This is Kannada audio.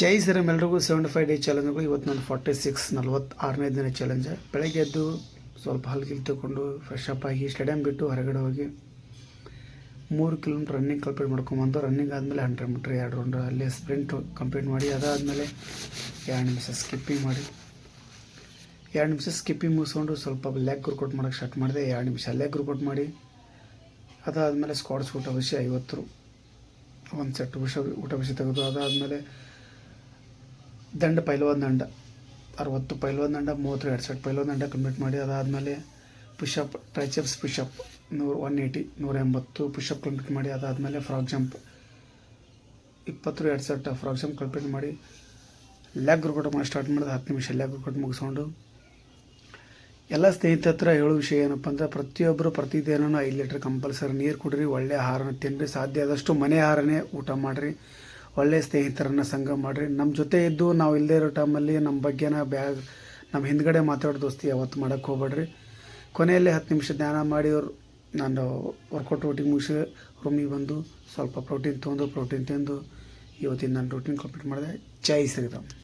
ಜೈ ಶ್ರೀರಾಮ್ ಎಲ್ರಿಗೂ 75 ಡೇ ಚಾಲೆಂಜ್ಗಳು. ಇವತ್ತು ನಾನು 46 ದಿನ ಚಾಲೆಂಜ್. ಬೆಳಗ್ಗೆ ಎದ್ದು ಸ್ವಲ್ಪ ಹಲ್ಗಿಲ್ ತಗೊಂಡು ಫ್ರೆಶ್ ಅಪ್ ಆಗಿ ಸ್ಟೇಡಿಯಂ ಬಿಟ್ಟು ಹೊರಗಡೆ ಹೋಗಿ 3 ಕಿಲೋಮೀಟ್ರ್ ರನ್ನಿಂಗ್ ಕಂಪ್ಲೀಟ್ ಮಾಡ್ಕೊಂಬಂದು, ರನ್ನಿಂಗ್ ಆದಮೇಲೆ 100 ಮೀಟ್ರ್ 2 ರೌಂಡ್ ಅಲ್ಲಿ ಸ್ಪ್ರಿಂಟ್ ಕಂಪ್ಲೀಟ್ ಮಾಡಿ, ಅದಾದಮೇಲೆ 2 ನಿಮಿಷ ಸ್ಕಿಪ್ಪಿಂಗ್ ಮಾಡಿ, 2 ನಿಮಿಷ ಸ್ಕಿಪ್ಪಿಂಗ್ ಮುಗಿಸ್ಕೊಂಡು ಸ್ವಲ್ಪ ಲೆಗ್ ವರ್ಕೌಟ್ ಮಾಡೋಕ್ಕೆ ಸ್ಟಾರ್ಟ್ ಮಾಡಿದೆ. 2 ನಿಮಿಷ ಲೆಗ್ ವರ್ಕೌಟ್ ಮಾಡಿ, ಅದಾದಮೇಲೆ ಸ್ಕ್ವಾಟ್ಸ್ ಊಟ ಬಸಿ 50 ಒಂದು ಸೆಟ್ ಊಟ ಬಸಿ ತೆಗೆದು, ಅದಾದಮೇಲೆ ದಂಡ ಪೈಲ್ವಾನ್ ದಂಡ 60 ಪೈಲ್ವಾನ್ ದಂಡ 32 ಸೆಟ್ ಪೈಲ್ವಾನ್ ದಂಡ ಕಂಪ್ಲೀಟ್ ಮಾಡಿ, ಅದಾದಮೇಲೆ ಪುಷಪ್ ಟ್ರೈಚೆಪ್ಸ್ ಪುಷಪ್ 180 180 ಪುಷಪ್ ಕಂಪ್ಲೀಟ್ ಮಾಡಿ, ಅದಾದಮೇಲೆ frog jump 22 set frog jump complete ಮಾಡಿ, ಲೆಗ್ ವರ್ಕೌಟ್ ಮಾಡಿ ಸ್ಟಾರ್ಟ್ ಮಾಡಿದೆ. 10 ನಿಮಿಷ ಲೆಗ್ ವರ್ಕೌಟ್ ಮುಗಿಸ್ಕೊಂಡು, ಎಲ್ಲ ಸ್ನೇಹಿತರ ಹತ್ರ ಹೇಳೋ ವಿಷಯ ಏನಪ್ಪ ಅಂದರೆ, ಪ್ರತಿಯೊಬ್ಬರು ಪ್ರತಿದಿನ 5 ಲೀಟ್ರ್ ಕಂಪಲ್ಸರಿ ನೀರು ಕುಡಿರಿ, ಒಳ್ಳೆಯ ಆಹಾರನ ತಿನ್ನಿರಿ, ಸಾಧ್ಯ ಆದಷ್ಟು ಮನೆ ಆಹಾರನೇ ಊಟ ಮಾಡಿರಿ, ಒಳ್ಳೆಯ ಸ್ನೇಹಿತರನ್ನು ಸಂಘ ಮಾಡಿರಿ. ನಮ್ಮ ಜೊತೆ ಇದ್ದು ನಾವು ಇಲ್ಲದೇ ಇರೋ ಟೈಮಲ್ಲಿ ನಮ್ಮ ಬಗ್ಗೆನ ನಮ್ಮ ಹಿಂದ್ಗಡೆ ಮಾತಾಡೋ ದೋಸ್ತಿ ಯಾವತ್ತು ಮಾಡೋಕ್ಕೆ ಹೋಗ್ಬೇಡ್ರಿ. ಕೊನೆಯಲ್ಲಿ 10 ನಿಮಿಷ ಧ್ಯಾನ ಮಾಡಿ ನಾನು ವರ್ಕೌಟ್ ರೂಟೀನ್ ಮುಗಿಸಿ ರೂಮಿಗೆ ಬಂದು ಸ್ವಲ್ಪ ಪ್ರೋಟೀನ್ ತಿಂದು ಇವತ್ತಿನ ನಾನು ರೂಟೀನ್ ಕಂಪ್ಲೀಟ್ ಮಾಡಿದೆ. ಜೈ ಶ್ರೀರಾಮ್.